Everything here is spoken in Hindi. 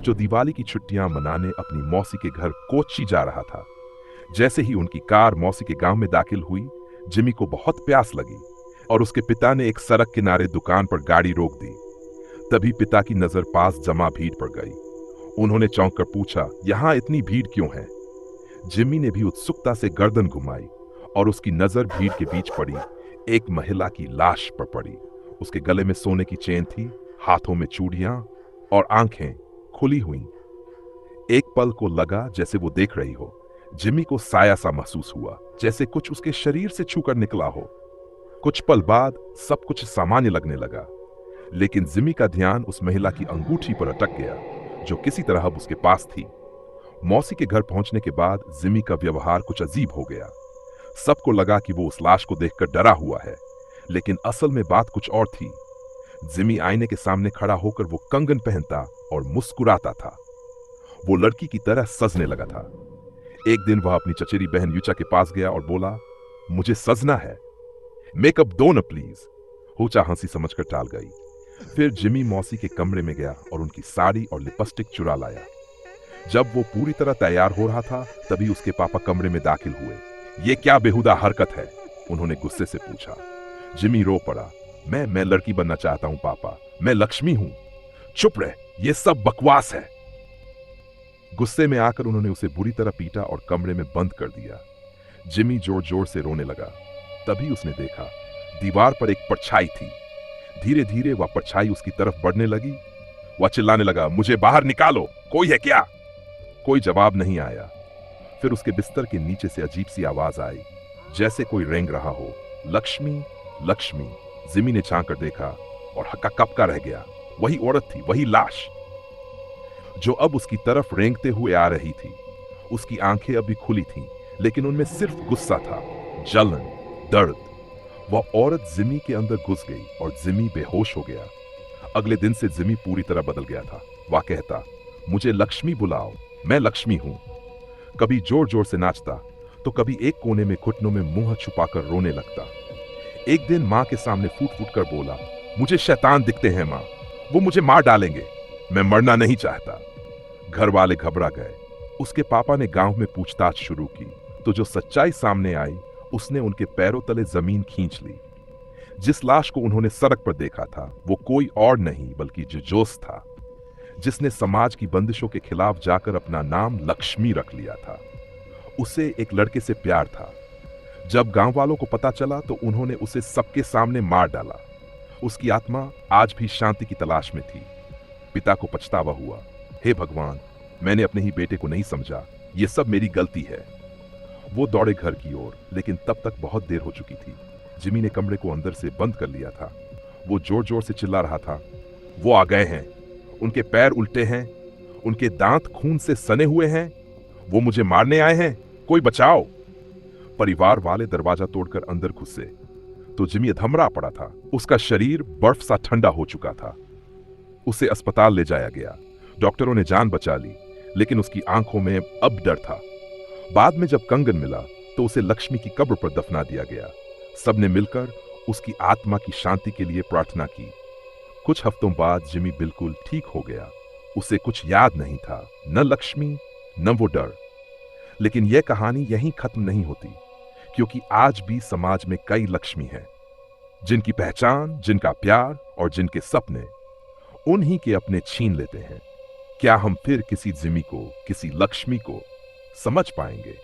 जो दिवाली की छुट्टियां मनाने अपनी मौसी के घर कोच्चि जा रहा था। जैसे ही उनकी कार मौसी के गांव में दाखिल हुई, जिमी को बहुत प्यास लगी और उसके पिता ने एक सड़क किनारे दुकान पर गाड़ी रोक दी। तभी पिता की नजर पास जमा भीड़ पर गई। उन्होंने चौंक कर पूछा, यहाँ इतनी भीड़ क्यों है? जिमी ने भी उत्सुकता से गर्दन घुमाई और उसकी नजर भीड़ के बीच पड़ी। एक महिला की लाश पर पड़ी। उसके गले में सोने की चेन थी, हाथों में चूड़ियां और आंखें खुली हुई। एक पल को लगा जैसे वो देख रही हो। जिमी को साया सा महसूस हुआ, जैसे कुछ उसके शरीर से छूकर निकला हो। कुछ पल बाद सब कुछ सामान्य लगने लगा, लेकिन जिमी का ध्यान उस महिला की अंगूठी पर अटक गया, जो किसी तरह अब उसके पास थी। मौसी के घर पहुंचने के बाद जिमी का व्यवहार कुछ अजीब हो गया। सबको लगा कि वो उस लाश को देखकर डरा हुआ है, लेकिन असल में बात कुछ और थी। जिमी आईने के सामने खड़ा होकर वो कंगन पहनता और मुस्कुराता था। वो लड़की की तरह सजने लगा था। एक दिन वह अपनी चचेरी बहन युचा के पास गया और बोला, मुझे सजना है, मेकअप दो न प्लीज। हुचा हंसी समझकर टाल गई। फिर जिमी मौसी के कमरे में गया और उनकी साड़ी और लिपस्टिक चुरा लाया। जब वो पूरी तरह तैयार हो रहा था, तभी उसके पापा कमरे में दाखिल हुए। ये क्या बेहुदा हरकत है? उन्होंने गुस्से से पूछा। जिमी रो पड़ा। मैं लड़की बनना चाहता हूं पापा, मैं लक्ष्मी हूं। चुप रह, ये सब बकवास है। गुस्से में आकर उन्होंने उसे बुरी तरह पीटा और कमरे में बंद कर दिया। जिमी जोर जोर से रोने लगा। तभी उसने देखा, दीवार पर एक परछाई थी। धीरे धीरे वह परछाई उसकी तरफ बढ़ने लगी। वह चिल्लाने लगा, मुझे बाहर निकालो, कोई है क्या? कोई जवाब नहीं आया। फिर उसके बिस्तर के नीचे से अजीब सी आवाज आई, जैसे कोई रेंग रहा हो, लक्ष्मी लक्ष्मी। जिमी ने झांक कर देखा और हक्का कपका रह गया। वही औरत थी, वही लाश, जो अब उसकी तरफ रेंगते हुए आ रही थी। उसकी आंखें अभी खुली थीं, लेकिन उनमें सिर्फ गुस्सा था, जलन, दर्द। वह औरत जिमी के अंदर घुस गई और जिमी बेहोश हो गया। अगले दिन से जिमी पूरी तरह बदल गया था। वह कहता, मुझे लक्ष्मी बुलाओ, मैं लक्ष्मी हूं। कभी जोर जोर से नाचता, तो कभी एक कोने में घुटनों में मुंह छुपाकर रोने लगता। एक दिन मां के सामने फूट फूट कर बोला, मुझे शैतान दिखते हैं मां, वो मुझे मार डालेंगे, मैं मरना नहीं चाहता। घर वाले घबरा गए। उसके पापा ने गांव में पूछताछ शुरू की, तो जो सच्चाई सामने आई, उसने उनके पैरों तले जमीन खींच ली। जिस लाश को उन्होंने सड़क पर देखा था, वो कोई और नहीं बल्कि जुजोस था, जिसने समाज की बंदिशों के खिलाफ जाकर अपना नाम लक्ष्मी रख लिया था। उसे एक लड़के से प्यार था। जब गांव वालों को पता चला तो उन्होंने उसे सबके सामने मार डाला। उसकी आत्मा आज भी शांति की तलाश में थी। पिता को पछतावा हुआ, हे भगवान, मैंने अपने ही बेटे को नहीं समझा, ये सब मेरी गलती है। वो दौड़े घर की ओर, लेकिन तब तक बहुत देर हो चुकी थी। जिमी ने कमरे को अंदर से बंद कर लिया था। वो जोर जोर से चिल्ला रहा था, वो आ गए हैं, उनके पैर उल्टे हैं, उनके दांत खून से सने हुए हैं, वो मुझे मारने आए हैं, कोई बचाओ। परिवार वाले दरवाजा तोड़कर अंदर घुसे तो जिमी अधमरा पड़ा था। उसका शरीर बर्फ सा ठंडा हो चुका था। उसे अस्पताल ले जाया गया। डॉक्टरों ने जान बचा ली, लेकिन उसकी आंखों में अब डर था। बाद में जब कंगन मिला तो उसे लक्ष्मी की कब्र पर दफना दिया गया। सबने मिलकर उसकी आत्मा की शांति के लिए प्रार्थना की। कुछ हफ्तों बाद जिमी बिल्कुल ठीक हो गया। उसे कुछ याद नहीं था, न लक्ष्मी न वो डर। लेकिन यह कहानी यहीं खत्म नहीं होती, क्योंकि आज भी समाज में कई लक्ष्मी हैं, जिनकी पहचान, जिनका प्यार और जिनके सपने उन्हीं के अपने छीन लेते हैं। क्या हम फिर किसी जिमी को, किसी लक्ष्मी को समझ पाएंगे?